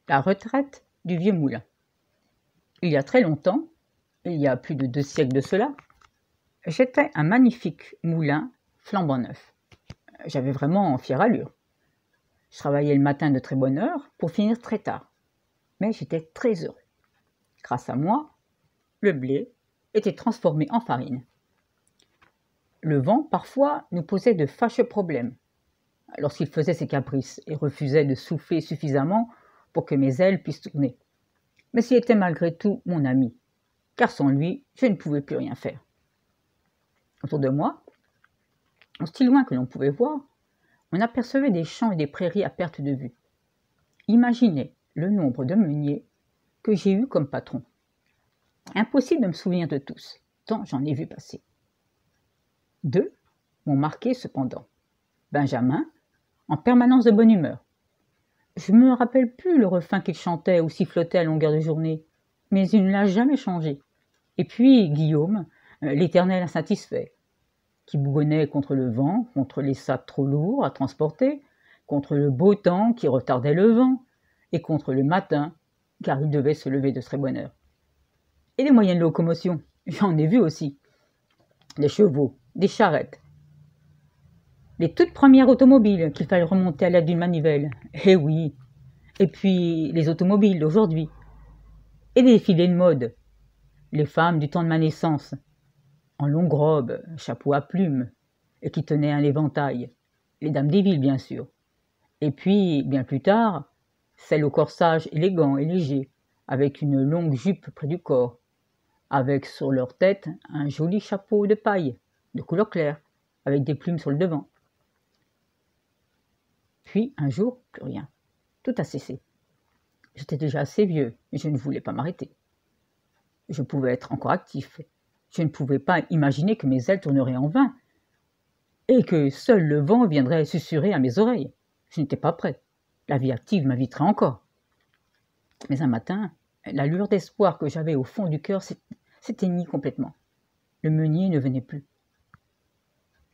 La retraite du vieux moulin. Il y a très longtemps, il y a plus de 2 siècles de cela, j'étais un magnifique moulin flambant neuf. J'avais vraiment fière allure. Je travaillais le matin de très bonne heure pour finir très tard. Mais j'étais très heureux. Grâce à moi, le blé était transformé en farine. Le vent, parfois, nous posait de fâcheux problèmes lorsqu'il faisait ses caprices et refusait de souffler suffisamment pour que mes ailes puissent tourner. Mais il était malgré tout mon ami, car sans lui, je ne pouvais plus rien faire. Autour de moi, aussi loin que l'on pouvait voir, on apercevait des champs et des prairies à perte de vue. Imaginez le nombre de meuniers que j'ai eu comme patron. Impossible de me souvenir de tous, tant j'en ai vu passer. 2 m'ont marqué cependant. Benjamin, en permanence de bonne humeur. Je ne me rappelle plus le refrain qu'il chantait ou sifflotait à longueur de journée, mais il ne l'a jamais changé. Et puis Guillaume, l'éternel insatisfait, qui bougonnait contre le vent, contre les sacs trop lourds à transporter, contre le beau temps qui retardait le vent, et contre le matin, car il devait se lever de très bonne heure. Et les moyens de locomotion, j'en ai vu aussi. Des chevaux, des charrettes. Les toutes premières automobiles qu'il fallait remonter à l'aide d'une manivelle. Eh oui. Et puis les automobiles d'aujourd'hui. Et des défilés de mode. Les femmes du temps de ma naissance, en longue robe, chapeau à plumes, et qui tenaient un éventail. Les dames des villes, bien sûr. Et puis, bien plus tard, celles au corsage élégant et léger, avec une longue jupe près du corps, avec sur leur tête un joli chapeau de paille, de couleur claire, avec des plumes sur le devant. Puis, un jour, plus rien. Tout a cessé. J'étais déjà assez vieux, et je ne voulais pas m'arrêter. Je pouvais être encore actif. Je ne pouvais pas imaginer que mes ailes tourneraient en vain, et que seul le vent viendrait susurrer à mes oreilles. Je n'étais pas prêt. La vie active m'inviterait encore. Mais un matin, la lueur d'espoir que j'avais au fond du cœur s'éteignit complètement. Le meunier ne venait plus.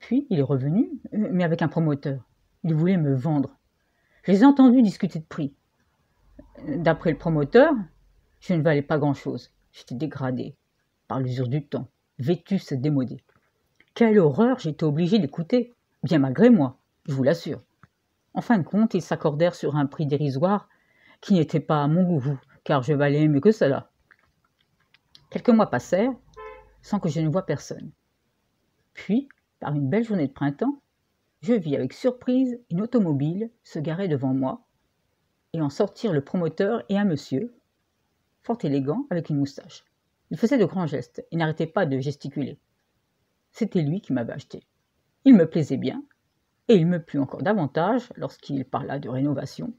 Puis il est revenu, mais avec un promoteur. Il voulait me vendre. Je les ai entendus discuter de prix. D'après le promoteur, je ne valais pas grand-chose. J'étais dégradé par l'usure du temps, vétuste et démodé. Quelle horreur j'étais obligé d'écouter, bien malgré moi, je vous l'assure. En fin de compte, ils s'accordèrent sur un prix dérisoire qui n'était pas à mon goût, car je valais mieux que cela. Quelques mois passèrent sans que je ne voie personne. Puis, par une belle journée de printemps, je vis avec surprise une automobile se garer devant moi et en sortir le promoteur et un monsieur, fort élégant, avec une moustache. Il faisait de grands gestes et n'arrêtait pas de gesticuler. C'était lui qui m'avait acheté. Il me plaisait bien, et il me plut encore davantage lorsqu'il parla de rénovation,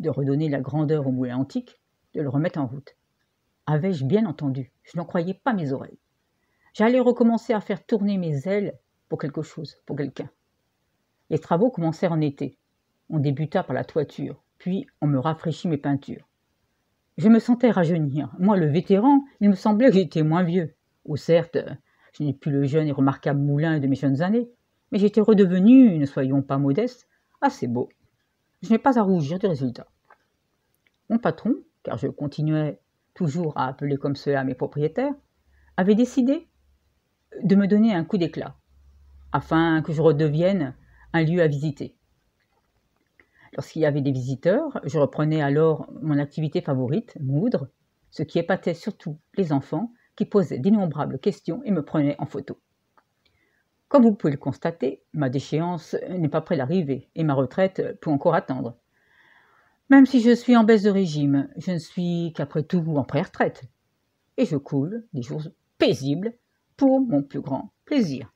de redonner la grandeur au moulin antique, de le remettre en route. Avais-je bien entendu? Je n'en croyais pas mes oreilles. J'allais recommencer à faire tourner mes ailes pour quelque chose, pour quelqu'un. Les travaux commencèrent en été. On débuta par la toiture, puis on me rafraîchit mes peintures. Je me sentais rajeunir. Moi, le vétéran, il me semblait que j'étais moins vieux. Ou certes, je n'ai plus le jeune et remarquable moulin de mes jeunes années, mais j'étais redevenu, ne soyons pas modestes, assez beau. Je n'ai pas à rougir du résultat. Mon patron, car je continuais toujours à appeler comme cela mes propriétaires, avait décidé de me donner un coup d'éclat, afin que je redevienne un lieu à visiter. Lorsqu'il y avait des visiteurs, je reprenais alors mon activité favorite, moudre, ce qui épatait surtout les enfants qui posaient d'innombrables questions et me prenaient en photo. Comme vous pouvez le constater, ma déchéance n'est pas près d'arriver et ma retraite peut encore attendre. Même si je suis en baisse de régime, je ne suis qu'après tout en pré-retraite. Et je coule des jours paisibles pour mon plus grand plaisir.